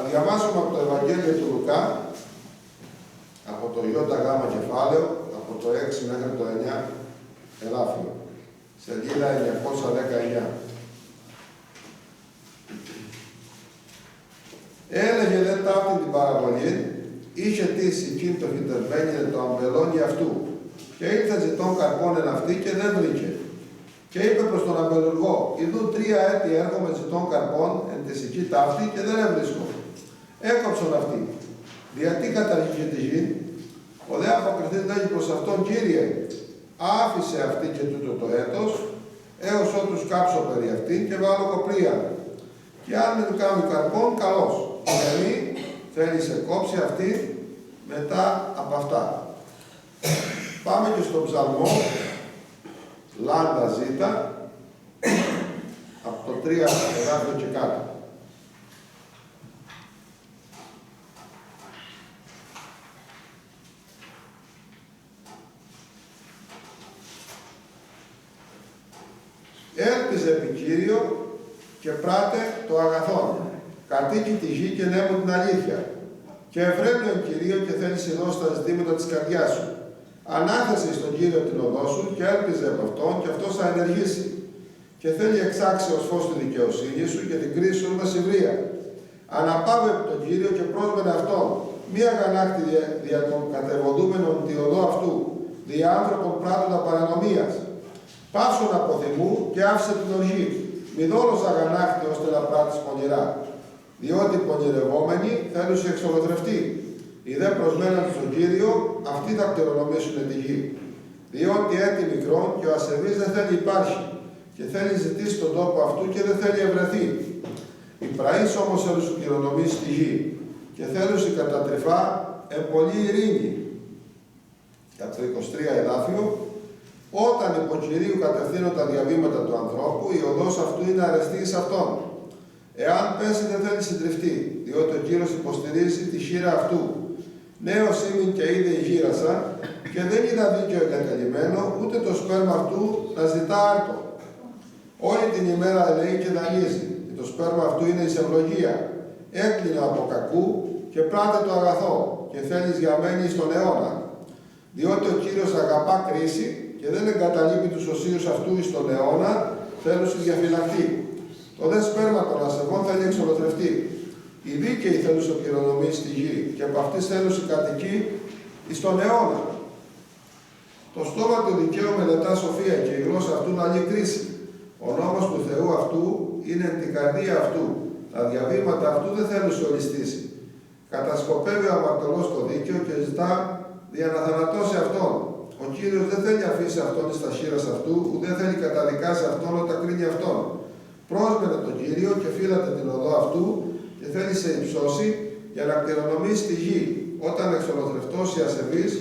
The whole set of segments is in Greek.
διαβάσουμε από το Ευαγγέλιο του Λουκά, από το ΙΓ κεφάλαιο, από το 6 μέχρι το 9 εδάφιο, σελίδα 919. Έλεγε δε ταύτη την παραβολή, είχε τύσει εκείνη το φυτερμένει το αμπελόνι αυτού, και ήλθε ζητών καρπών εν αυτή και δεν βρήκε. Και είπε προς τον αμπελουργό, ιδού 3 έτη έρχομαι ζητών καρπών εν τη εκεί ταύτη και δεν έβρισκω. Έκοψον αυτή. Γιατί καταργεί τη γη, ο δε αποκριθής λέγει προς αυτόν, Κύριε, άφησε αυτή και τούτο το έτος, έως ότους κάψω περί αυτήν και βάλω κοπρία. Και αν δεν κάνει καρπών, καλώς. Δηλαδή, θέλει σε κόψει αυτή μετά από αυτά. Πάμε και στον ψαλμό, Λάντα Ζήτα, από το 3 εδάφιο και κάτω. Έλπιζε επί Κύριο και πράτε το αγαθόν. Κατοίκει τη γη και νέμω την αλήθεια. Και ευρέπει τον Κυρίο και θέλει συνώσει τα ζητήματα της καρδιάς σου. Ανάθεσε στον Κύριο την οδό σου και έλπιζε από αυτόν και αυτός θα ενεργήσει. Και θέλει εξάξει ως φως τη δικαιοσύνη σου και την κρίση σου με συμβρία. Αναπάβε από τον Κύριο και πρόσμενε αυτόν. Μία αγανάκτη δια των κατεβοδούμενων τη οδό αυτού, δια άνθρωπων πράττοντα παρανομίας. Παύσον από θυμού και άφησε την οργή. Μη δόλος αγανάκτη ώστε να πράττεις πονηρά. Διότι οι πονηρευόμενοι θέλουν σε εξολοθρευτεί. Οι δε προσμέναν στον Κύριο, αυτοί θα κληρονομήσουν τη γη. Διότι έτη μικρόν και ο ασεβής δεν θέλει υπάρχει. Και θέλει ζητήσει τον τόπο αυτού και δεν θέλει ευρεθεί. Οι πραείς όμως θέλουν σου κληρονομήσει τη γη. Και θέλουν σε κατατρυφά πολλή ειρήνη. Από το 23 εδάφιο. Όταν υπό Κυρίου κατευθύνουν τα διαβήματα του ανθρώπου, η οδός αυτού είναι αρεστή εις αυτόν. Εάν πέσει δεν θέλει συντριφτεί, διότι ο Κύριος υποστηρίζει τη χείρα αυτού. Νέος ήμην και είδε η γύρασα, και δεν είδα δίκαιο εγκαταλειμμένο, ούτε το σπέρμα αυτού να ζητά άρτο. Όλη την ημέρα λέει και δανείζει, και το σπέρμα αυτού είναι εις ευλογία. Έκλεινε από κακού και πράτε το αγαθό, και θέλεις για μένη στον αιώνα. Διότι ο Κύριος αγαπά κρίση και δεν εγκαταλείπει τους οσίους αυτού εις τον αιώνα, θέλουν σου διαφυλαχθεί. Το δε σπέρμα των ασεβών θέλει εξολοθρευτεί. Οι δίκαιοι θέλουν σου κληρονομήσει στη γη και από αυτής θέλουν σου κατοικεί εις τον αιώνα. Το στόμα του δικαίου μελετά σοφία και η γλώσσα αυτού να λύει κρίση. Ο νόμος του Θεού αυτού είναι εν την καρδία αυτού. Τα διαβήματα αυτού δεν θέλουν σου ολιστήσει. Κατασκοπεύει ο αμαρτωλός το δίκαιο και ζητά δια να θανατώσει αυτόν. Ο Κύριος δεν θέλει αφήσει αυτόν εις τα χείλας αυτού, ούτε θέλει καταδικάσει αυτόν όταν κρίνει αυτόν. Πρόσμενε τον Κύριο και φύλατε την οδό αυτού και θέλει σε υψώσει για να κληρονομήσει τη γη. Όταν εξολοθρευτώσει ασεβής,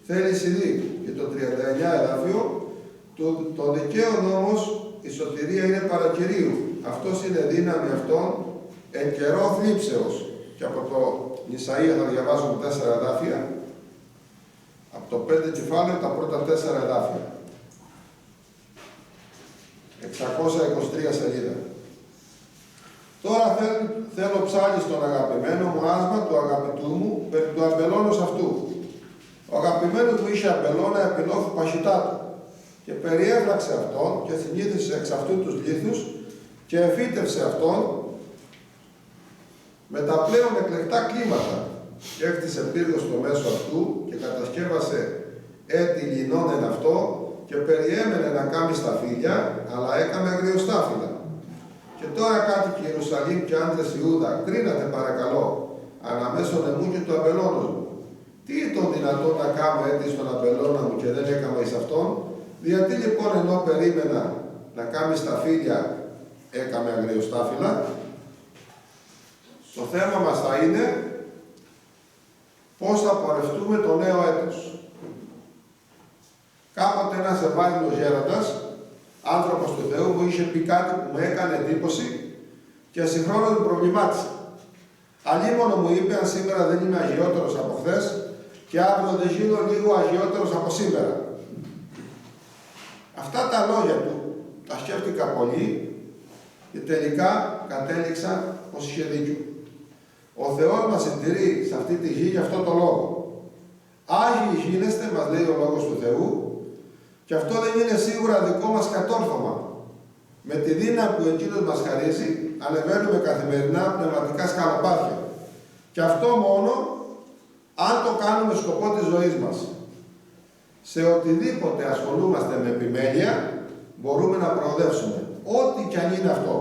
θέλει σιδή. Και το 39 εδάφιο, το δικαίον όμως η σωτηρία είναι παρακυρίου. Αυτός είναι δύναμη αυτών εν καιρό θλίψεως. Και από το Ισαΐα θα διαβάσουμε 4 εδάφια. Από το 5 κεφάλαιο τα πρώτα 4 εδάφια. 623 σελίδα. Τώρα θέλω ψάλει στον αγαπημένο μου άσμα του αγαπητού μου περί του αμπελώνος αυτού. Ο αγαπημένος μου είχε αμπελώνα επιλόφου παχυτάτου και περιέφραξε αυτόν και συνήθισε εξ αυτού τους λίθους και εφύτευσε αυτόν με τα πλέον εκλεκτά κλίματα και έκτισε πύργο στο μέσο αυτού και κατασκεύασε έτη λινών εν αυτό και περιέμενε να κάνει σταφύλια, αλλά έκαμε αγριοστάφυλλα. Και τώρα κάτοικοι Ιερουσαλήμ και άντρες Ιούδα, κρίνατε παρακαλώ, αναμέσων εμού και του αμπελώνος μου. Τι ήταν δυνατόν να κάνω έτη στον αμπελώνα μου και δεν έκαμα εις αυτόν, γιατί λοιπόν ενώ περίμενα να κάνει σταφύλια, έκαμε αγριοστάφυλλα. Το θέμα μας θα είναι πώς θα πορευτούμε το νέο έτος. Κάποτε ένας ευάλωτος γέροντας, άνθρωπος του Θεού, μου είχε πει κάτι που μου έκανε εντύπωση και συγχρόνως με προβλημάτισε. Αλλήμωνο μου είπε, αν σήμερα δεν είμαι αγιότερος από χθες και αύριο δεν γίνω λίγο αγιότερος από σήμερα. Αυτά τα λόγια του τα σκέφτηκα πολύ και τελικά κατέληξα πως είχε δίκιο. Ο Θεός μας συντηρεί σε αυτή τη γη για αυτό το λόγο. Άγιοι γίνεστε, μας λέει ο Λόγος του Θεού, και αυτό δεν είναι σίγουρα δικό μας κατόρθωμα. Με τη δύναμη που Εκείνος μας χαρίζει, ανεβαίνουμε καθημερινά πνευματικά σκαλοπάτια. Και αυτό μόνο αν το κάνουμε σκοπό της ζωής μας. Σε οτιδήποτε ασχολούμαστε με επιμέλεια, μπορούμε να προοδεύσουμε. Ό,τι κι αν είναι αυτό.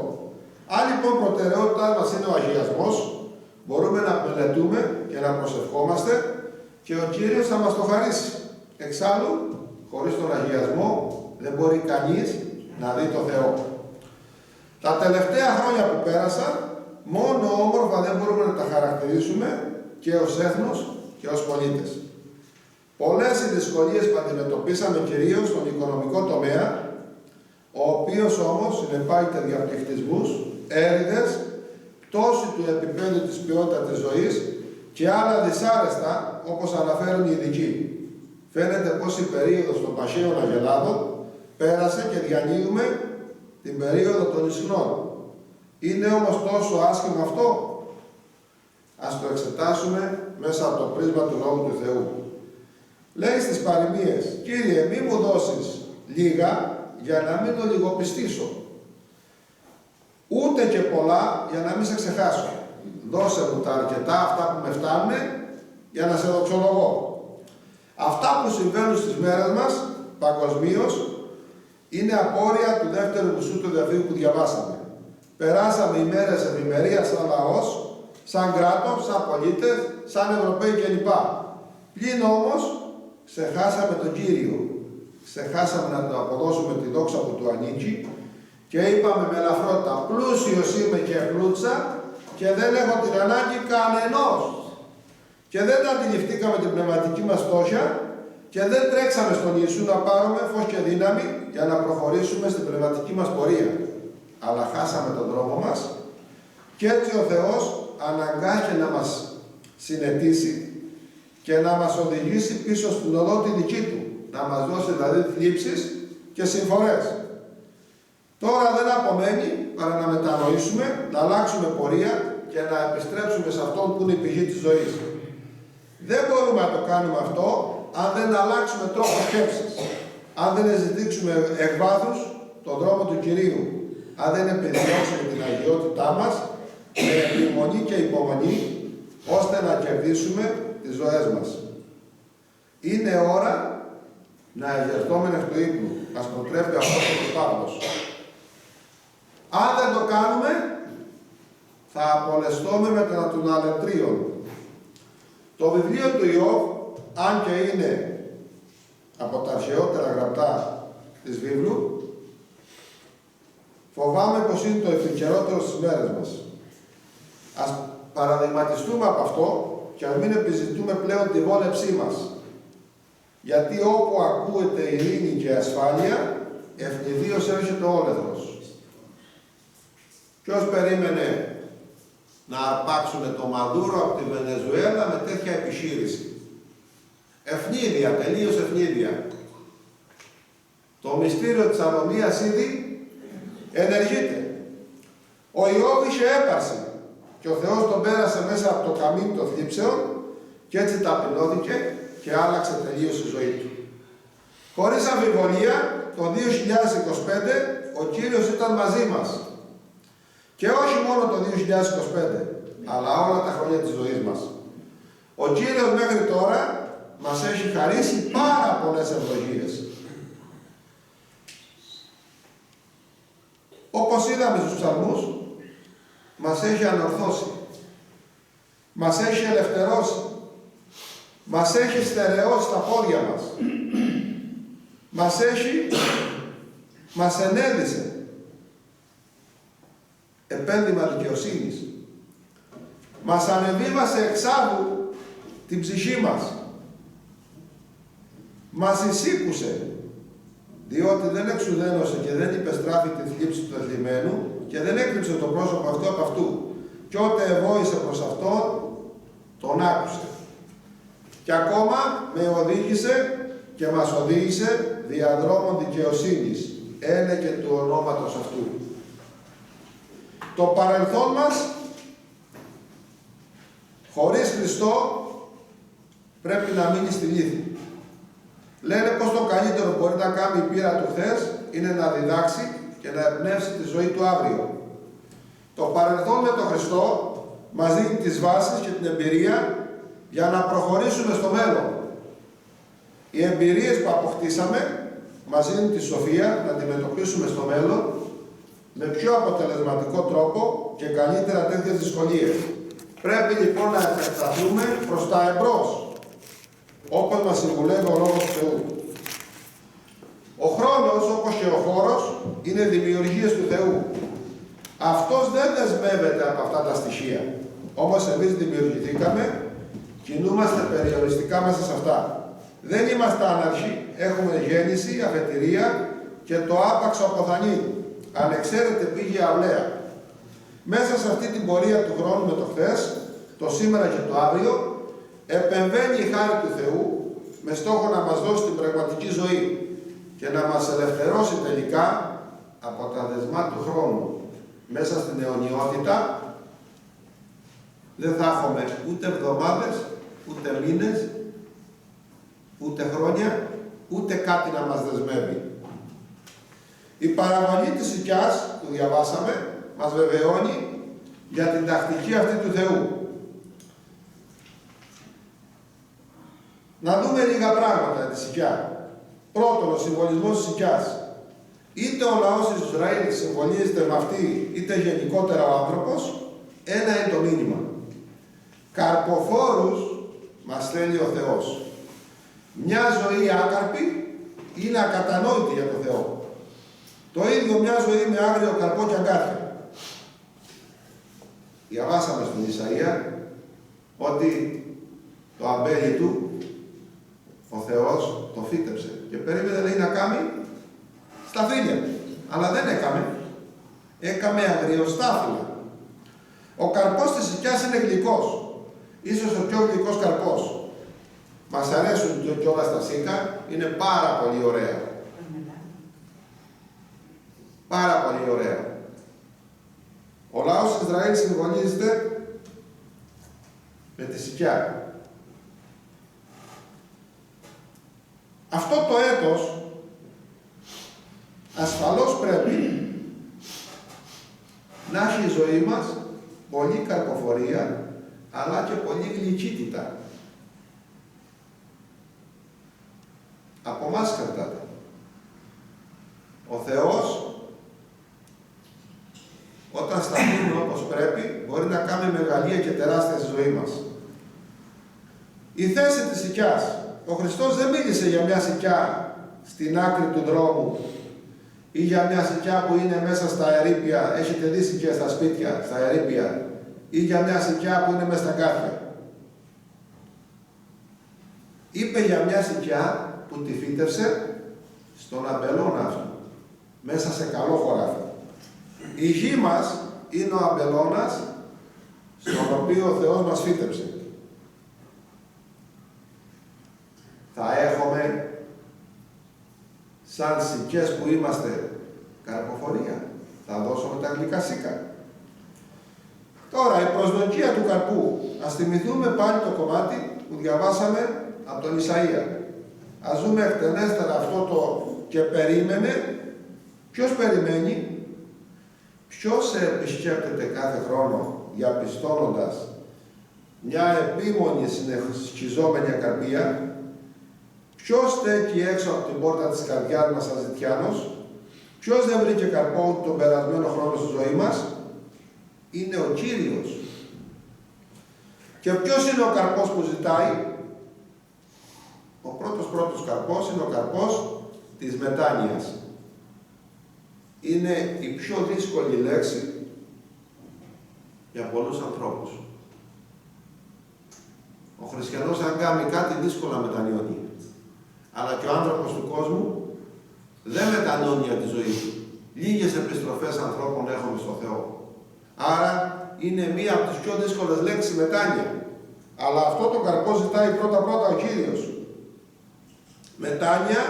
Αν λοιπόν προτεραιότητά μας είναι ο αγιασμός, μπορούμε να μελετούμε και να προσευχόμαστε και ο Κύριος θα μας το χαρίσει. Εξάλλου, χωρίς τον αγιασμό, δεν μπορεί κανείς να δει το Θεό. Τα τελευταία χρόνια που πέρασαν, μόνο όμορφα δεν μπορούμε να τα χαρακτηρίσουμε και ως έθνος και ως πολίτες. Πολλές οι δυσκολίες που αντιμετωπίσαμε κυρίως στον οικονομικό τομέα, ο οποίος όμως συνεπάγεται διαπληκτισμούς, έρηδες, πτώση του επίπεδου της ποιότητας της ζωής και άλλα δυσάρεστα, όπως αναφέρουν οι ειδικοί. Φαίνεται πως η περίοδος των παχαίων αγελάδων πέρασε και διανύουμε την περίοδο των ισχνών. Είναι όμως τόσο άσχημο αυτό? Ας το εξετάσουμε μέσα από το πρίσμα του Λόγου του Θεού. Λέει στις παροιμίες, Κύριε, μη μου δώσεις λίγα για να μην το λιγοπιστήσω, ούτε και πολλά για να μην σε ξεχάσω. Δώσε μου τα αρκετά, αυτά που με φτάνουν, για να σε δοξολογώ. Αυτά που συμβαίνουν στις μέρες μας, παγκοσμίως, είναι απόρρια του δεύτερου μισού του Διαδίου που διαβάσαμε. Περάσαμε ημέρες ευημερίας σαν λαός, σαν κράτος, σαν πολίτες, σαν Ευρωπαίοι κλπ. Πλην όμως, ξεχάσαμε τον Κύριο. Ξεχάσαμε να του αποδώσουμε τη δόξα που του ανήκει και είπαμε με ελαφρότητα, πλούσιος είμαι και πλούτσα και δεν έχω την ανάγκη κανενός. Και δεν αντιληφθήκαμε την πνευματική μας φτώχεια και δεν τρέξαμε στον Ιησού να πάρουμε φως και δύναμη για να προχωρήσουμε στην πνευματική μας πορεία. Αλλά χάσαμε τον δρόμο μας και έτσι ο Θεός αναγκάστηκε να μας συνετίσει και να μας οδηγήσει πίσω στην οδό τη δική Του. Να μας δώσει δηλαδή θλίψεις και συμφορές. Τώρα δεν απομένει παρά να μετανοήσουμε, να αλλάξουμε πορεία και να επιστρέψουμε σε αυτόν που είναι η πηγή της ζωής. Δεν μπορούμε να το κάνουμε αυτό αν δεν αλλάξουμε τρόπο σκέψης. Αν δεν ζητήσουμε εκ βάθους τον δρόμο του Κυρίου. Αν δεν επιδιώξουμε την αγιότητά μας με επιμονή και υπομονή, ώστε να κερδίσουμε τις ζωές μας. Είναι ώρα να ευερθούμε εκ του ύπνου. Μας προτρέπει αυτό ο Παύλος. Αν δεν το κάνουμε, θα απολεστούμε με των αλετρίων. Το βιβλίο του Ιώβ, αν και είναι από τα αρχαιότερα γραπτά της βίβλου, φοβάμαι πως είναι το επικαιρότερο στις μέρες μας. Ας παραδειγματιστούμε από αυτό και ας μην επιζητούμε πλέον τη βόλεψή μας. Γιατί όπου ακούεται ειρήνη και ασφάλεια, ευνηδίως έρχεται ο όλεθρος. Ποιος περίμενε να αρπάξουν το Μαδούρο από τη Βενεζουέλα με τέτοια επιχείρηση? Ευνίδια, τελείως ευνίδια. Το μυστήριο της ανομίας ήδη ενεργείται. Ο Ιώβ είχε έπαρση και ο Θεός τον πέρασε μέσα από το καμίνι των θλίψεων και έτσι ταπεινώθηκε και άλλαξε τελείως η ζωή του. Χωρίς αμφιβολία, το 2025 ο Κύριος ήταν μαζί μας. Και όχι μόνο το 2025, αλλά όλα τα χρόνια της ζωής μας. Ο Κύριος μέχρι τώρα μας έχει χαρίσει πάρα πολλές ευλογίες. Όπως είδαμε στους ψαλμούς, μας έχει ανορθώσει. Μας έχει ελευθερώσει. Μας έχει στερεώσει τα πόδια μας. Μας ενέδισε. Επένδυμα δικαιοσύνης. Μας ανεβίβασε εξάγου την ψυχή μας. Μας εισήκουσε, διότι δεν εξουδένωσε και δεν υπεστράφει τη θλίψη του θλιμμένου και δεν έκρυψε το πρόσωπο αυτού από αυτού. Και ότε ευόησε προς αυτόν, τον άκουσε. Και ακόμα με οδήγησε και μας οδήγησε διαδρόμων δικαιοσύνης, έλεγε του ονόματος αυτού. Το παρελθόν μας Χωρίς Χριστό πρέπει να μείνει στη λύθη. Λένε πως το καλύτερο μπορεί να κάνει η πείρα του χθες είναι να διδάξει και να εμπνεύσει τη ζωή του αύριο. Το παρελθόν με τον Χριστό μας δίνει τις βάσεις και την εμπειρία για να προχωρήσουμε στο μέλλον. Οι εμπειρίες που αποκτήσαμε μας δίνουν τη σοφία να αντιμετωπίσουμε στο μέλλον με πιο αποτελεσματικό τρόπο και καλύτερα τέτοιες δυσκολίες. Πρέπει λοιπόν να επεκταθούμε προς τα εμπρός, όπως μας συμβουλεύει ο Λόγος του Θεού. Ο χρόνος, όπως και ο χώρος, είναι δημιουργίες του Θεού. Αυτός δεν δεσμεύεται από αυτά τα στοιχεία. Όμως εμείς δημιουργηθήκαμε, κινούμαστε περιοριστικά μέσα σε αυτά. Δεν είμαστε άναρχοι, έχουμε γέννηση, αφετηρία και το άπαξ αποθανεί. Ανεξαίρετη πήγη αυλαία. Μέσα σε αυτή την πορεία του χρόνου με το χθες, το σήμερα και το αύριο, επεμβαίνει η χάρη του Θεού με στόχο να μας δώσει την πραγματική ζωή και να μας ελευθερώσει τελικά από τα δεσμά του χρόνου. Μέσα στην αιωνιότητα δεν θα έχουμε ούτε εβδομάδες, ούτε μήνες, ούτε χρόνια, ούτε κάτι να μας δεσμεύει. Η παραβολή της οικιάς που διαβάσαμε μας βεβαιώνει για την τακτική αυτή του Θεού. Να δούμε λίγα πράγματα για τη οικιά. Πρώτον, ο συμβολισμός της οικιάς. Είτε ο λαός της Ισραήλ συμβολίζεται με αυτή, είτε γενικότερα ο άνθρωπος, ένα είναι το μήνυμα. Καρποφόρους μας θέλει ο Θεός. Μια ζωή άκαρπη είναι ακατανόητη για τον Θεό. Το ίδιο μια ζωή με άγριο καρπό και αγκάθια. Διαβάσαμε στην Ισαΐα ότι το αμπέλι του, ο Θεός, το φύτεψε και περίμενε λέει να κάνει στα φύλλα. Αλλά δεν έκαμε. Έκαμε αγριοστάφυλλα. Ο καρπός της οικιάς είναι γλυκός. Ίσως ο πιο γλυκός καρπός. Μας αρέσουν και όλα στα σίκα, είναι πάρα πολύ ωραία. Πάρα πολύ ωραία. Ο λαός της Ισραήλ συμβολίζεται με τη σικιά. Αυτό το έτος ασφαλώς πρέπει να έχει η ζωή μας πολύ καρποφορία, αλλά και πολύ γλυκύτητα. Από εμάς κρατάτε. Ο Θεός, όταν σταθούμε όπως πρέπει, μπορεί να κάνει μεγαλεία και τεράστια στη ζωή μας. Η θέση της σικιάς. Ο Χριστός δεν μίλησε για μια σικιά στην άκρη του δρόμου ή για μια σικιά που είναι μέσα στα ερείπια. Έχετε δει σικιά στα σπίτια, στα ερείπια, ή για μια σικιά που είναι μέσα στα κάθια. Είπε για μια σικιά που τη φύτευσε στον αμπελώνα αυτού, μέσα σε καλό χωράφι. Η γη μας είναι ο αμπελώνας στον οποίο ο Θεός μας φύτεψε. Θα έχουμε σαν σικιές που είμαστε καρποφορία. Θα δώσουμε τα γλυκά σίκα. Τώρα, η προσδοκία του καρπού. Ας θυμηθούμε πάλι το κομμάτι που διαβάσαμε από τον Ισαΐα. Ας δούμε εκτενέστερα αυτό το «και περίμενε». Ποιος περιμένει? Ποιος επισκέπτεται κάθε χρόνο διαπιστώνοντας μια επίμονη συνεχιζόμενη ακαρπία? Ποιος στέκει έξω από την πόρτα της καρδιάς μας σαν ζητιάνος? Ποιος δεν βρήκε καρπό τον περασμένο χρόνο στη ζωή μας? Είναι ο Κύριος. Και ποιος είναι ο καρπός που ζητάει? Ο πρώτος καρπός είναι ο καρπός της μετάνοιας. Είναι η πιο δύσκολη λέξη για πολλούς ανθρώπους. Ο χριστιανός αν κάνει κάτι δύσκολα μετανιώνει. Αλλά και ο άνθρωπος του κόσμου δεν μετανιώνει για τη ζωή του. Λίγες επιστροφές ανθρώπων έχουμε στο Θεό. Άρα είναι μία από τις πιο δύσκολες λέξεις μετάνοια. Αλλά αυτό το καρπό ζητάει πρώτα-πρώτα ο Κύριος. Μετάνοια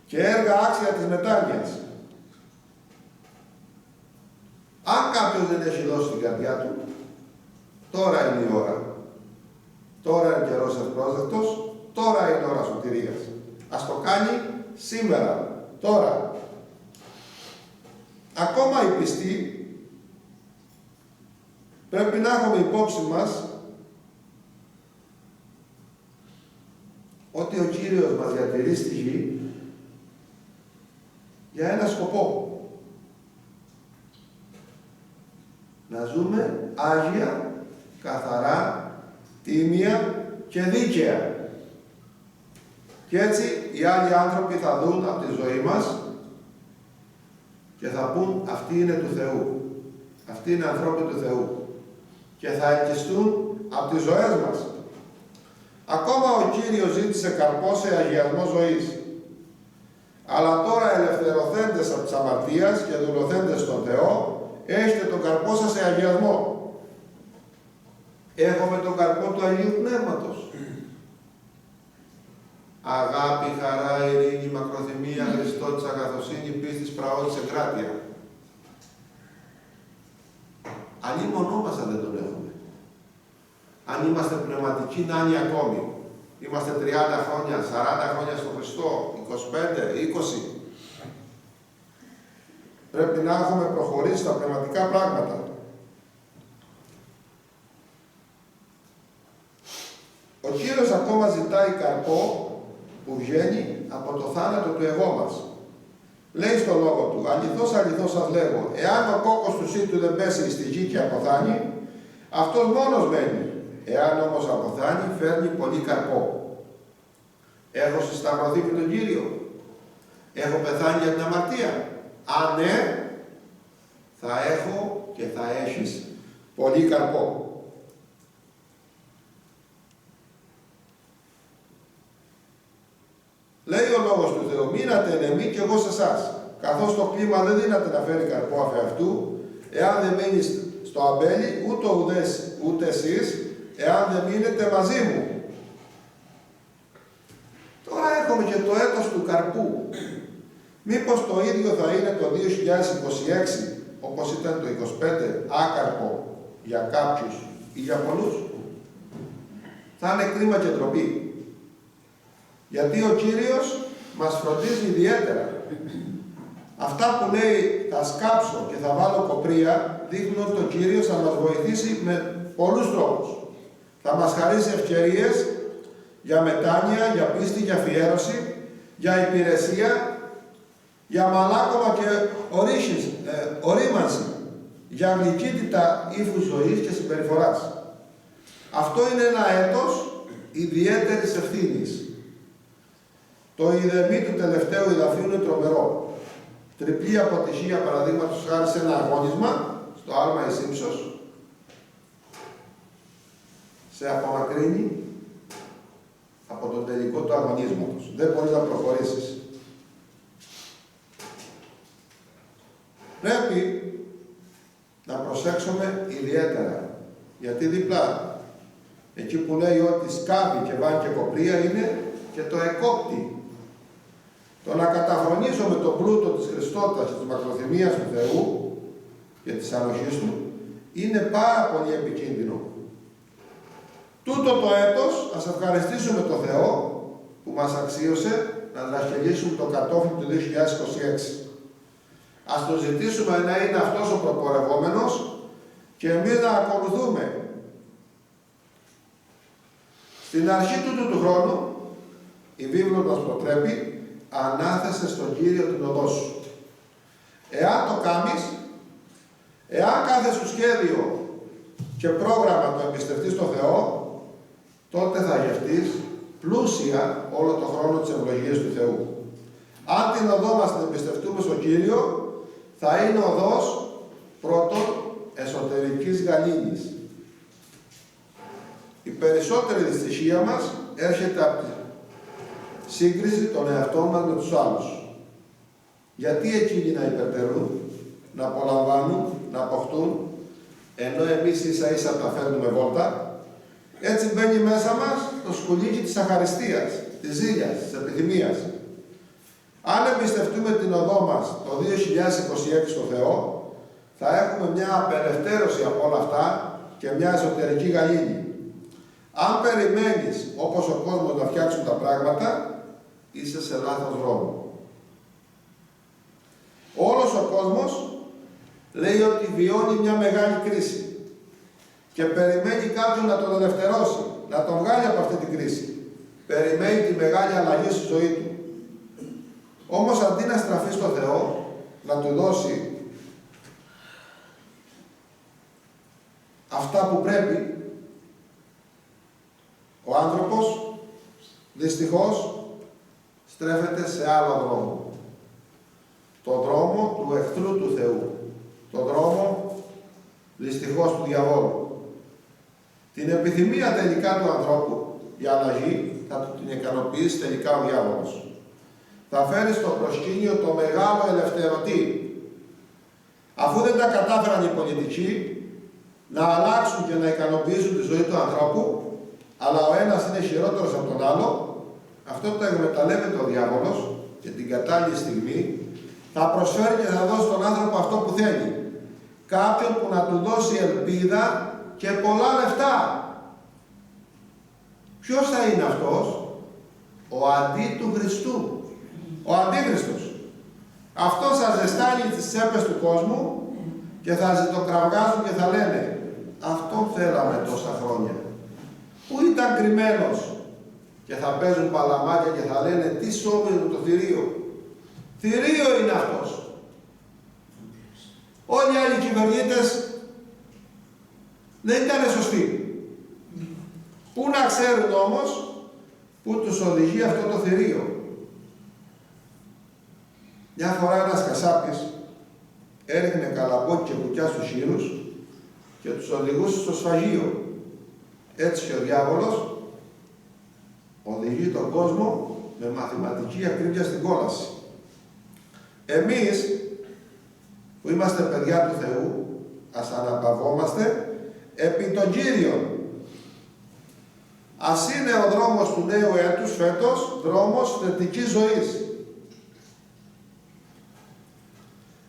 και έργα άξια της μετάνοιας. Αν κάποιος δεν έχει δώσει την καρδιά του, τώρα είναι η ώρα. Τώρα είναι καιρός ευπρόσδεκτος, τώρα είναι ώρα σωτηρίας. Ας το κάνει σήμερα, τώρα. Ακόμα οι πιστοί πρέπει να έχουμε υπόψη μας ότι ο Κύριος μας διατηρεί στη γη για ένα σκοπό. Να ζούμε άγια, καθαρά, τίμια και δίκαια. Και έτσι οι άλλοι άνθρωποι θα δουν από τη ζωή μας και θα πούν αυτοί είναι του Θεού. Αυτοί είναι ανθρώποι του Θεού. Και θα ελκυστούν από τις ζωές μας. Ακόμα ο Κύριος ζήτησε καρπό σε αγιασμό ζωής. Αλλά τώρα ελευθερωθέντες από της αμαρτίας και δουλωθέντες στον Θεό, έχετε τον καρπό σας σε αγιασμό. Έχουμε τον καρπό του Αγίου Πνεύματος. Αγάπη, χαρά, ειρήνη, μακροθυμία, Χριστότης, αγαθοσύνη, πίστης, πραότης, εγκράτεια. Αλλήμονόμαστε δεν τον έχουμε. Αν είμαστε πνευματικοί νάνοι ακόμη. Είμαστε 30 χρόνια, 40 χρόνια στον Χριστό, 25, 20. Πρέπει να έχουμε προχωρήσει στα πνευματικά πράγματα. Ο Κύριος ακόμα ζητάει καρπό που βγαίνει από το θάνατο του εγώ μας. Λέει στο λόγο του, αληθώς αληθώς σας λέγω, εάν ο κόκκος του σύτου δεν πέσει στη γη και αποθάνει, αυτός μόνος μένει. Εάν όμως αποθάνει, φέρνει πολύ καρπό. Έχω συσταυρωθεί με τον Κύριο. Έχω πεθάνει για την αμαρτία. Αν ναι, θα έχω και θα έχεις πολύ καρπό. Λέει ο λόγος του Θεού, μείνατε εν εμεί και εγώ σε εσάς. Καθώς το κλίμα δεν δύναται να φέρει καρπό αφ' αυτού, εάν δεν μείνεις στο αμπέλι, ούτε εσείς, εάν δεν μείνετε μαζί μου. Τώρα έχουμε και το έτος του καρπού. Μήπως το ίδιο θα είναι το 2026, όπως ήταν το 25, άκαρπο για κάποιους ή για πολλούς. Θα είναι κρίμα και ντροπή. Γιατί ο Κύριος μας φροντίζει ιδιαίτερα. Αυτά που λέει θα σκάψω και θα βάλω κοπρία δείχνουν ότι ο Κύριος θα μας βοηθήσει με πολλούς τρόπους. Θα μας χαρίσει ευκαιρίες για μετάνοια, για πίστη, για αφιέρωση, για υπηρεσία, για μαλάκωμα και ορίμανση, για γλυκύτητα ύφους ζωής και συμπεριφοράς. Αυτό είναι ένα έτος ιδιαίτερης ευθύνης. Το ειδεμί του τελευταίου εδαφίου είναι τρομερό. Τριπλή αποτυχία, παραδείγματος χάρη σε ένα αγώνισμα, στο άλμα εις ύψος, σε απομακρύνει από τον τελικό του αγωνίσματος. Δεν μπορείς να προχωρήσεις. Πρέπει να προσέξουμε ιδιαίτερα, γιατί διπλά, εκεί που λέει ότι σκάβει και βάνει και κοπρία είναι και το εκόπτη. Το να καταφρονήσουμε τον πλούτο της Χριστότητας και της μακροθυμίας του Θεού και της ανοχής Του είναι πάρα πολύ επικίνδυνο. Τούτο το έτος ας ευχαριστήσουμε τον Θεό που μας αξίωσε να δραστηριοποιήσουμε το κατόφλι του 2026. Ας το ζητήσουμε να είναι αυτός ο προπορευόμενος και εμείς να ακολουθούμε. Στην αρχή τούτου του χρόνου η βίβλος μας προτρέπει ανάθεσε στον Κύριο την οδό σου. Εάν το κάνεις, εάν κάθε σου σχέδιο και πρόγραμμα το εμπιστευτείς στο Θεό, τότε θα γευτείς πλούσια όλο το χρόνο της ευλογίας του Θεού. Αν την οδό μας την εμπιστευτούμε στον Κύριο, θα είναι οδός πρώτον εσωτερικής γαλήνης. Η περισσότερη δυστυχία μας έρχεται από τη σύγκριση των εαυτών μας με τους άλλους. Γιατί εκείνοι να υπερτερούν, να απολαμβάνουν, να αποκτούν, ενώ εμείς ίσα ίσα τα φέρνουμε βόλτα, έτσι μπαίνει μέσα μας το σκουλίκι της αχαριστίας, της ζήλιας, της επιθυμίας. Αν εμπιστευτούμε την οδό μας το 2026 στο Θεό, θα έχουμε μια απελευθέρωση από όλα αυτά και μια εσωτερική γαλήνη. Αν περιμένεις όπως ο κόσμος να φτιάξουν τα πράγματα, είσαι σε λάθος δρόμο. Όλος ο κόσμος λέει ότι βιώνει μια μεγάλη κρίση και περιμένει κάποιον να τον ελευθερώσει, να τον βγάλει από αυτή την κρίση. Περιμένει τη μεγάλη αλλαγή στη ζωή του. Όμως αντί να στραφεί στο Θεό, να του δώσει αυτά που πρέπει, ο άνθρωπος δυστυχώς στρέφεται σε άλλο δρόμο. Το δρόμο του εχθρού του Θεού. Το δρόμο δυστυχώς του διαβόλου. Την επιθυμία τελικά του ανθρώπου, η αλλαγή, θα του την ικανοποιήσει τελικά ο διάβολος. Θα φέρει στο προσκήνιο το μεγάλο ελευθερωτή. Αφού δεν τα κατάφεραν οι πολιτικοί να αλλάξουν και να ικανοποιήσουν τη ζωή του ανθρώπου, αλλά ο ένας είναι χειρότερος από τον άλλο, αυτό το εκμεταλλεύεται ο διάβολος και την κατάλληλη στιγμή θα προσφέρει και θα δώσει στον άνθρωπο αυτό που θέλει. Κάποιον που να του δώσει ελπίδα και πολλά λεφτά. Ποιος θα είναι αυτός? Ο αντί του Χριστού. Ο Αντίχριστος. Αυτός θα ζεστάνει τις τσέπες του κόσμου και θα ζητοκραυγάζουν και θα λένε αυτό θέλαμε τόσα χρόνια. Πού ήταν κρυμμένος? Και θα παίζουν παλαμάκια και θα λένε τι σώμενο το θηρίο. Θηρίο είναι αυτός. Όλοι οι άλλοι κυβερνήτες δεν ήταν σωστοί. Πού να ξέρουν όμως πού τους οδηγεί αυτό το θηρίο. Μια φορά ένας κασάπης έριχνε καλαμπόκι και κουκιά στους χείρους και τους οδηγούσε στο σφαγείο. Έτσι και ο διάβολος οδηγεί τον κόσμο με μαθηματική ακρίβεια στην κόλαση. Εμείς που είμαστε παιδιά του Θεού, ας αναπαυόμαστε επί των Κύριων. Ας είναι ο δρόμος του νέου έτους φέτος δρόμος θετικής ζωής.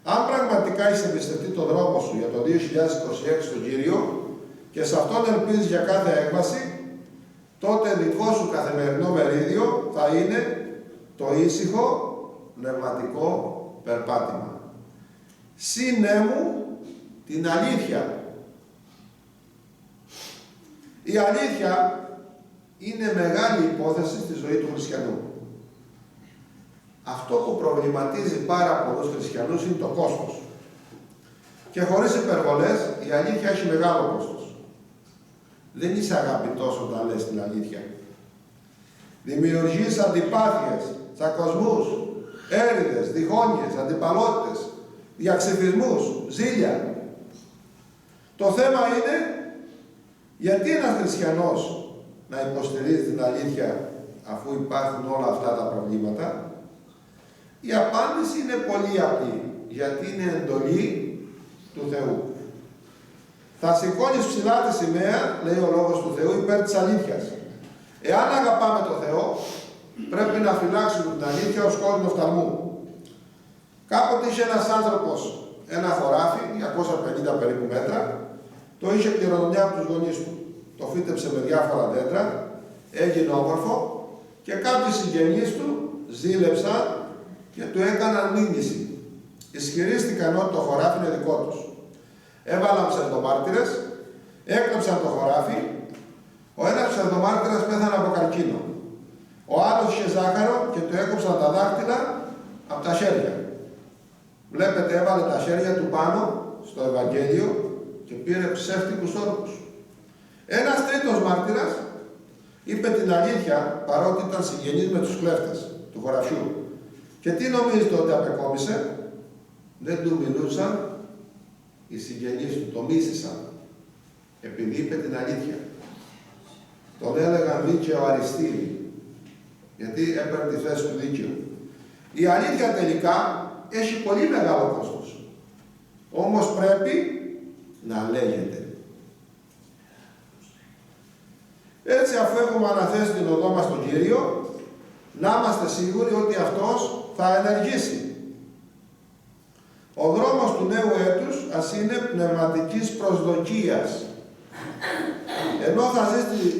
Αν πραγματικά είσαι εμπιστευτεί το δρόμο σου για το 2026 στον Κύριο και σε αυτόν ελπίζεις για κάθε έκβαση, τότε δικό σου καθημερινό μερίδιο θα είναι το ήσυχο πνευματικό περπάτημα. Σύνε μου την αλήθεια. Η αλήθεια είναι μεγάλη υπόθεση στη ζωή του χριστιανού. Αυτό που προβληματίζει πάρα πολλούς χριστιανούς είναι το κόστος. Και χωρίς υπερβολές, η αλήθεια έχει μεγάλο κόστος. Δεν είσαι αγαπητός όταν λες την αλήθεια. Δημιουργείς αντιπάθειες, τσακωσμούς, έρηδες, διχόνοιες, αντιπαλότητες, διαξυφισμούς, ζήλια. Το θέμα είναι γιατί ένας χριστιανός να υποστηρίζει την αλήθεια αφού υπάρχουν όλα αυτά τα προβλήματα. Η απάντηση είναι πολύ απλή, γιατί είναι εντολή του Θεού. Θα σηκώνεις ψηλά τη σημαία, λέει ο Λόγος του Θεού, υπέρ της αλήθειας. Εάν αγαπάμε το Θεό, πρέπει να φυλάξουμε την αλήθεια ως κόρνο φθαλμού. Κάποτε είχε ένας άνθρωπος ένα χωράφι, 250 περίπου μέτρα, το είχε κληρονομιά από τους γονείς του. Το φύτεψε με διάφορα δέντρα, έγινε όμορφο και κάποιοι συγγενείς του ζήλεψαν και του έκαναν μήνυση. Ισχυρίστηκαν ότι το χωράφι είναι δικό τους. Έβαλαν ψευδομάρτυρες, έκλεψαν το χωράφι. Ο ένας ψευδομάρτυρας πέθανε από καρκίνο. Ο άλλος είχε ζάχαρο και του έκοψαν τα δάχτυλα από τα χέρια. Βλέπετε, έβαλε τα χέρια του πάνω στο Ευαγγέλιο και πήρε ψεύτικους όρκους. Ένας τρίτος μάρτυρας είπε την αλήθεια, παρότι ήταν συγγενής με τους κλέφτες του χωραφιού. Και τι νομίζετε ότι απεκόμισε? Δεν του μιλούσαν οι συγγενείς του, το μίσησαν, επειδή είπε την αλήθεια. Τον έλεγαν δίκαιο αριστείλη, γιατί έπαιρνε τη θέση του δίκαιου. Η αλήθεια τελικά έχει πολύ μεγάλο κόστος. Όμως πρέπει να λέγεται. Έτσι, αφού έχουμε αναθέσει την οδό μας στον Κύριο, να είμαστε σίγουροι ότι Αυτός θα ενεργήσει. Ο δρόμος του νέου έτους ας είναι πνευματικής προσδοκίας. Ενώ θα ζεις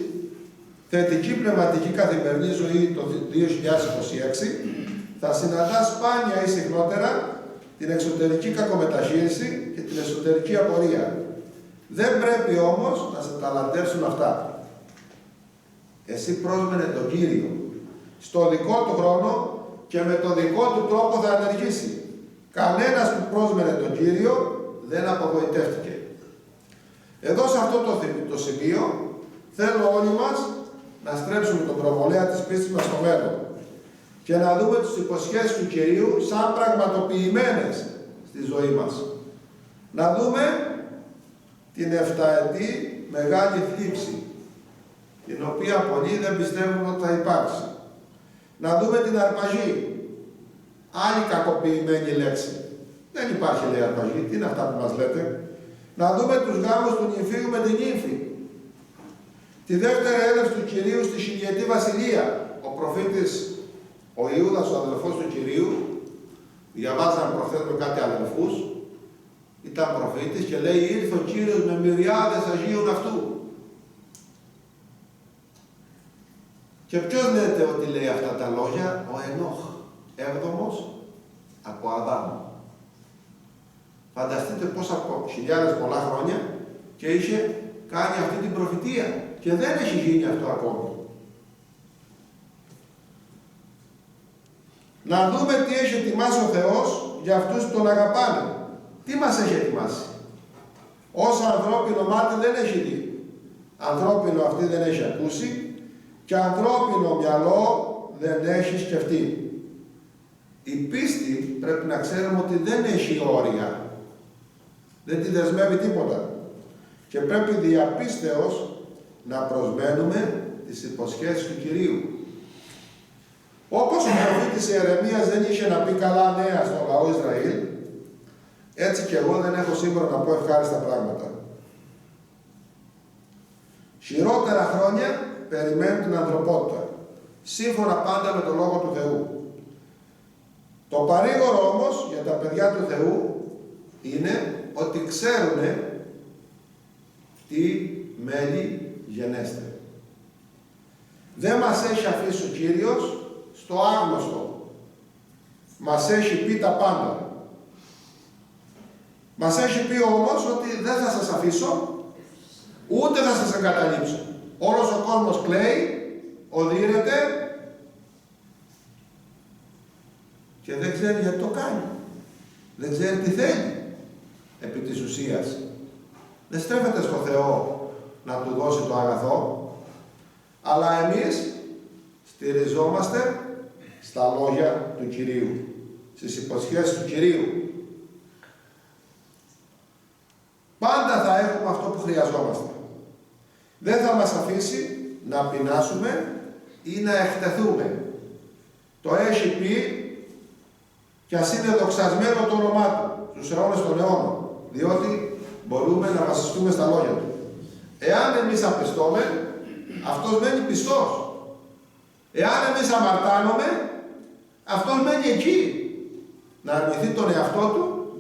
θετική πνευματική καθημερινή ζωή το 2026 θα συναντά σπάνια ή συχνότερα την εξωτερική κακομεταχείριση και την εσωτερική απορία. Δεν πρέπει όμως να σε ταλαντεύσουν αυτά. Εσύ πρόσμενε τον Κύριο. Στο δικό του χρόνο και με τον δικό του τρόπο θα ενεργήσει. Κανένας που πρόσμενε τον Κύριο δεν απογοητεύτηκε. Εδώ σε αυτό το σημείο θέλω όλοι μας να στρέψουμε τον προβολέα της πίστης μας στο μέλλον και να δούμε τις υποσχέσεις του Κυρίου σαν πραγματοποιημένες στη ζωή μας. Να δούμε την 7ετή μεγάλη θλίψη, την οποία πολλοί δεν πιστεύουν ότι θα υπάρξει. Να δούμε την αρπαγή, άλλη κακοποιημένη λέξη. Δεν υπάρχει, λέει, αρπαγή. Τι είναι αυτά που μας λέτε? Να δούμε τους γάμους του νυμφίου με την νύμφη. Τη δεύτερη έλευση του Κυρίου στη χιλιετή βασιλεία. Ο προφήτης, ο Ιούδας, ο αδελφός του Κυρίου, διαβάζαμε προχθές με κάτι αδελφούς, ήταν προφήτης και λέει: ήρθε ο Κύριος με μυριάδες Αγίων αυτού. Και ποιος λέτε ότι λέει αυτά τα λόγια? Ο Ενόχ, 7ος από Αδάμ. Φανταστείτε πόσα χιλιάδες πολλά χρόνια και είχε κάνει αυτή την προφητεία και δεν έχει γίνει αυτό ακόμη. Να δούμε τι έχει ετοιμάσει ο Θεός για αυτούς που τον αγαπάνε. Τι μας έχει ετοιμάσει? Όσα ανθρώπινο μάτι δεν έχει δει, ανθρώπινο αυτή δεν έχει ακούσει και ανθρώπινο μυαλό δεν έχει σκεφτεί. Η πίστη πρέπει να ξέρουμε ότι δεν έχει όρια. Δεν τη δεσμεύει τίποτα. Και πρέπει διαπίστεως να προσμένουμε τις υποσχέσεις του Κυρίου. Όπως ο προφήτης Ιερεμίας δεν είχε να πει καλά νέα στο λαό Ισραήλ, έτσι και εγώ δεν έχω σήμερα να πω ευχάριστα πράγματα. Χειρότερα χρόνια περιμένουν την ανθρωπότητα, σύμφωνα πάντα με τον Λόγο του Θεού. Το παρήγορο όμως για τα παιδιά του Θεού είναι ότι ξέρουν τι μέλη γενέστε. Δεν μας έχει αφήσει ο Κύριος στο άγνωστο. Μας έχει πει τα πάντα. Μας έχει πει όμως ότι δεν θα σας αφήσω, ούτε θα σας εγκαταλείψω. Όλος ο κόσμος κλαίει, οδύρεται και δεν ξέρει γιατί το κάνει. Δεν ξέρει τι θέλει επί της ουσίας. Δεν στρέφεται στο Θεό να του δώσει το αγαθό, αλλά εμείς στηριζόμαστε στα λόγια του Κυρίου, στις υποσχέσεις του Κυρίου. Πάντα θα έχουμε αυτό που χρειαζόμαστε. Δεν θα μας αφήσει να πεινάσουμε ή να εκτεθούμε. Το έχει πει και ας είναι δοξασμένο το όνομά του στους αιώνες των αιώνων, διότι μπορούμε να βασιστούμε στα λόγια του. Εάν εμείς απιστούμε, αυτός μένει πιστός. Εάν εμείς αμαρτάνουμε, αυτός μένει εκεί. Να αρνηθεί τον εαυτό του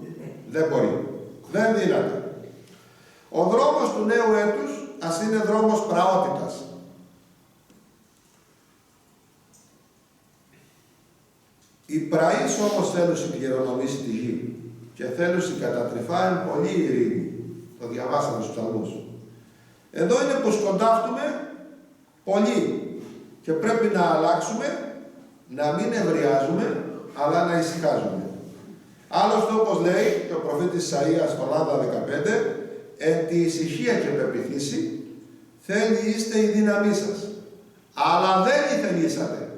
δεν μπορεί. Δεν δύναται. Ο δρόμος του νέου έτους ας είναι δρόμος πραότητας. Οι πραείς όμως θέλουν κληρονομήσει τη γη και θέλουν κατατρυφάεν πολύ ειρήνη. Το διαβάσαμε στους Ψαλμούς. Εδώ είναι που σκοντάφτουμε πολύ και πρέπει να αλλάξουμε, να μην ευριάζουμε, αλλά να ησυχάζουμε. Άλλωστε, όπως λέει και ο προφήτης Ισαΐας στο Λάμδα 15, εν τη ησυχία και πεποιθήσει θέλει είστε η δύναμή σας, αλλά δεν ηθελήσατε.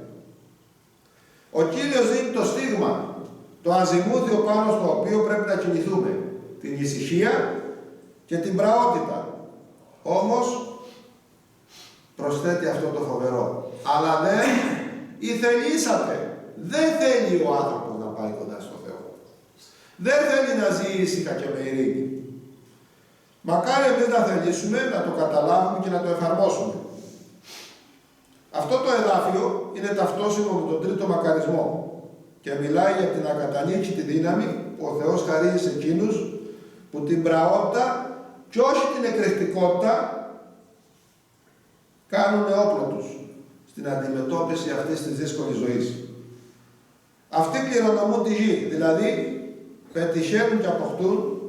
Ο Κύριος δίνει το στίγμα, το αζημούδιο πάνω στο οποίο πρέπει να κινηθούμε, την ησυχία και την πραότητα. Όμως προσθέτει αυτό το φοβερό, αλλά δεν ηθελήσατε. Δεν θέλει ο άνθρωπος να πάει κοντά στο Θεό. Δεν θέλει να ζει ήσυχα και με ειρήνη. Μακάρι εμείς να θελήσουμε, να το καταλάβουμε και να το εφαρμόσουμε. Αυτό το εδάφιο είναι ταυτόσιμο με τον τρίτο μακαρισμό και μιλάει για την ακατανίκητη δύναμη που ο Θεός χαρίζει σε εκείνους που την πραότητα και όχι την εκρηκτικότητα κάνουν όπλο τους στην αντιμετώπιση αυτής της δύσκολης ζωής. Αυτοί κληρονομούν τη γη, δηλαδή πετυχαίνουν και αποκτούν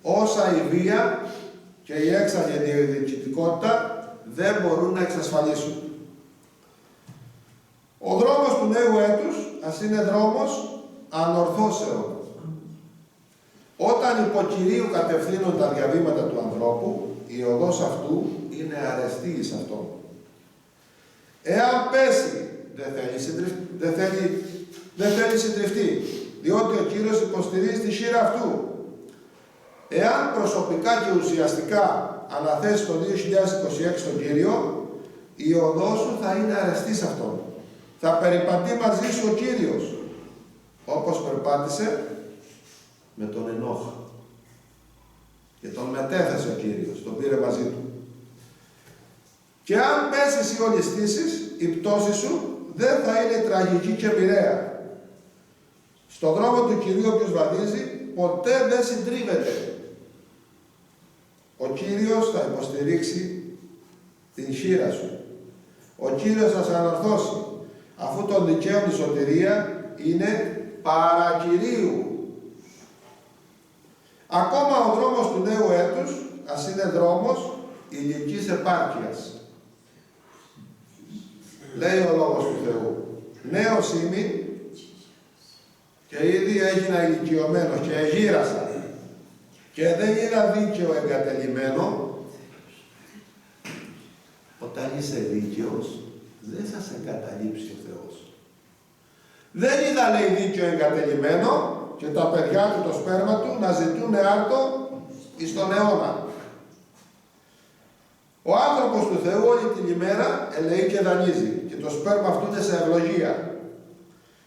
όσα η βία και η έξαλλη διεκδικητικότητα δεν μπορούν να εξασφαλίσουν. Ο δρόμος του νέου έτους ας είναι δρόμος ανορθώσεων. Όταν υπό Κυρίου κατευθύνουν τα διαβήματα του ανθρώπου, η οδός αυτού είναι αρεστή εις αυτόν. Εάν πέσει, δεν θέλει συντριφτεί, διότι ο Κύριος υποστηρίζει τη χείρα αυτού. Εάν προσωπικά και ουσιαστικά αναθέσει το 2026 τον Κύριο, η οδός σου θα είναι αρεστή σε αυτόν. Θα περιπατεί μαζί σου ο Κύριος, όπως περπάτησε με τον Ενόχ. Και τον μετέθεσε ο Κύριος, τον πήρε μαζί του. Και αν πέσεις ή ολιστήσεις, η πτώση σου δεν θα είναι τραγική και μοιραία. Στον δρόμο του Κυρίου όποιος βαδίζει, ποτέ δεν συντρίβεται. Ο Κύριος θα υποστηρίξει την χείρα σου. Ο Κύριος θα σε ανορθώσει, αφού τον δικαίων η σωτηρία είναι παρά Κυρίου. Ακόμα ο δρόμος του νέου έτους ας είναι δρόμος ηλικής επάρκειας. Λέει ο Λόγος του Θεού, νέος είμαι και ήδη έγινα ηλικιωμένος και εγύρασα και δεν είδα δίκαιο εγκατελειμμένο. Όταν είσαι δίκαιος, δεν θα σε εγκαταλείψει ο Θεός. Δεν είδα, λέει, δίκαιο εγκατελειμμένο και τα παιδιά του, το σπέρμα του, να ζητούν άρτο εις τον αιώνα. Ο άνθρωπος του Θεού όλη την ημέρα ελεεί και δανείζει και το σπέρμα αυτού είναι σε ευλογία.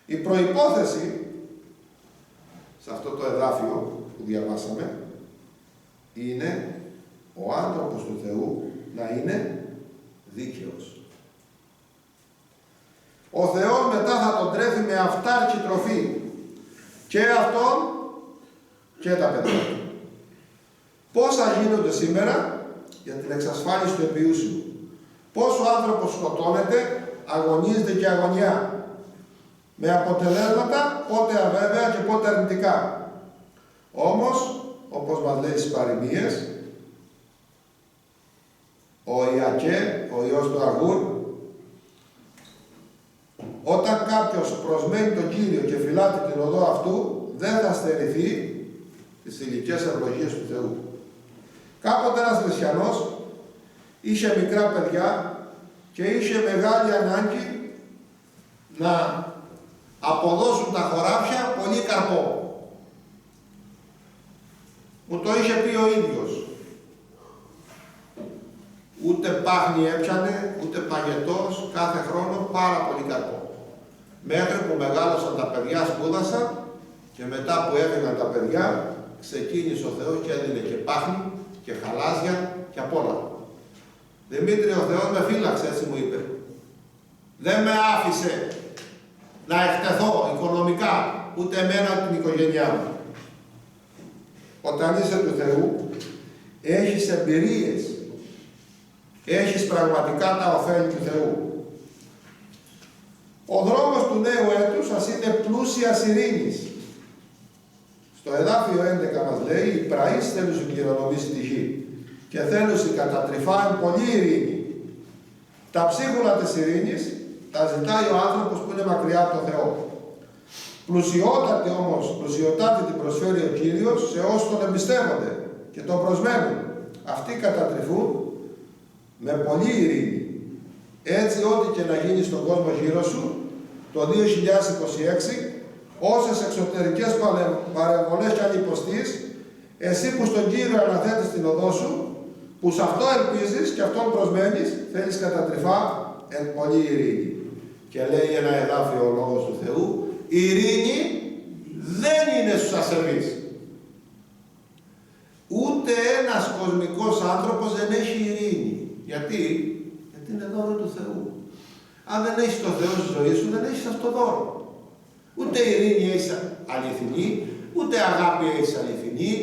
Η προϋπόθεση σε αυτό το εδάφιο που διαβάσαμε είναι ο άνθρωπος του Θεού να είναι δίκαιος. Ο Θεός μετά θα τον τρέφει με αυτάρκη τροφή και αυτόν και τα παιδιά του. Πόσα γίνονται σήμερα για την εξασφάλιση του επιούσιου. Πώς ο άνθρωπος σκοτώνεται, αγωνίζεται και αγωνιά. Με αποτελέσματα πότε αβέβαια και πότε αρνητικά. Όμως, όπως μας λέει στις παροιμίες, ο Ιακέ, ο ιός του Αγούρ, όταν κάποιος προσμένει τον Κύριο και φυλάται την οδό αυτού, δεν θα στερηθεί τις θηλυκές ευλογίες του Θεού. Κάποτε ένας χριστιανός είχε μικρά παιδιά και είχε μεγάλη ανάγκη να αποδώσουν τα χωράφια πολύ καρπό. Μου το είχε πει ο ίδιος. Ούτε πάχνη έπιανε, ούτε παγετός, κάθε χρόνο πάρα πολύ καρπό. Μέχρι που μεγάλωσαν τα παιδιά, σπούδασαν και μετά που έφυγαν τα παιδιά, ξεκίνησε ο Θεός και έδινε και πάχνη και χαλάζια και απ' όλα. Δημήτρη, ο Θεός με φύλαξε, έτσι μου είπε. Δεν με άφησε να εκτεθώ οικονομικά, ούτε εμένα την οικογένειά μου. Όταν είσαι του Θεού, έχεις εμπειρίες, έχεις πραγματικά τα ωφέλη του Θεού. Ο δρόμος του νέου έτους ας είναι πλούσιας ειρήνης. Στο εδάφιο 11 μας λέει, οι πραείς θέλουν σου κληρονομήσει τη γη και θέλουν σου κατατρυφάουν πολύ ειρήνη. Τα ψίχουλα της ειρήνης τα ζητάει ο άνθρωπος που είναι μακριά από τον Θεό. Πλουσιότατη όμως, πλουσιοτάτη την προσφέρει ο Κύριος σε όσους τον εμπιστεύονται και τον προσμένουν. Αυτοί κατατρυφούν με πολύ ειρήνη. Έτσι, ό,τι και να γίνει στον κόσμο γύρω σου, το 2026, όσες εξωτερικές παρεμβολές κι αν υποστείς, εσύ που στον Κύριο αναθέτεις την οδό σου, που σε αυτό ελπίζεις και αυτόν προσμένεις, θέλεις κατατρυφά εν πολύ ειρήνη. Και λέει ένα εδάφιο ο Λόγος του Θεού, η ειρήνη δεν είναι στους ασεβείς. Ούτε ένας κοσμικός άνθρωπος δεν έχει ειρήνη. Γιατί είναι δώρο του Θεού. Αν δεν έχεις το Θεό στη ζωή σου, δεν έχεις αυτό δώρο. Ούτε ειρήνη έχεις αληθινή, ούτε αγάπη έχεις αληθινή,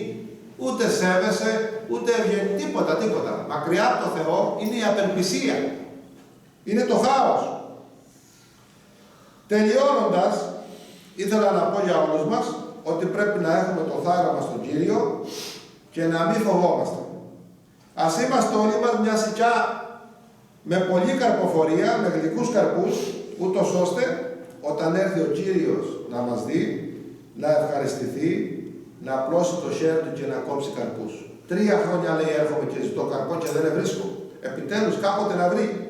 ούτε σέβεσαι, ούτε ευγενή, τίποτα. Μακριά από το Θεό είναι η απελπισία. Είναι το χάος. Τελειώνοντας, ήθελα να πω για όλους μας ότι πρέπει να έχουμε το θάρρο μας στον Κύριο και να μην φοβόμαστε. Ας είμαστε όλοι μας μια σικιά με πολλή καρποφορία, με γλυκούς καρπούς, ούτως ώστε όταν έρθει ο Κύριος να μας δει, να ευχαριστηθεί, να απλώσει το χέρι του και να κόψει καρπούς. 3 χρόνια λέει έρχομαι και ζητώ καρπό και δεν βρίσκω. Επιτέλους κάποτε να βρει.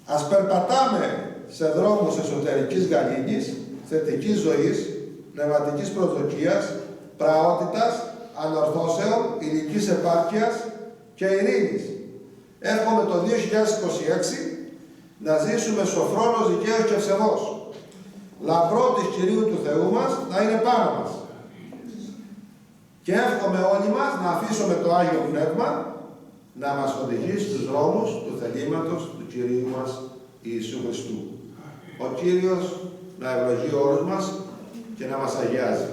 Ας περπατάμε σε δρόμους εσωτερικής γαλήνης, θετικής ζωής, πνευματικής προσδοκίας, πραότητας, ανορθώσεων, υλικής επάρκειας και ειρήνης. Εύχομαι το 2026 να ζήσουμε σοφρόνος, δικαίος και ευσεβός. Λαμπρό της Κυρίου του Θεού μας να είναι πάνω μας. Και εύχομαι όλοι μας να αφήσουμε το Άγιο Πνεύμα να μας οδηγήσει στους δρόμους του θελήματος του Κυρίου μας Ιησού Χριστού. Ο Κύριος να ευλογεί όλους μας και να μας αγιάζει.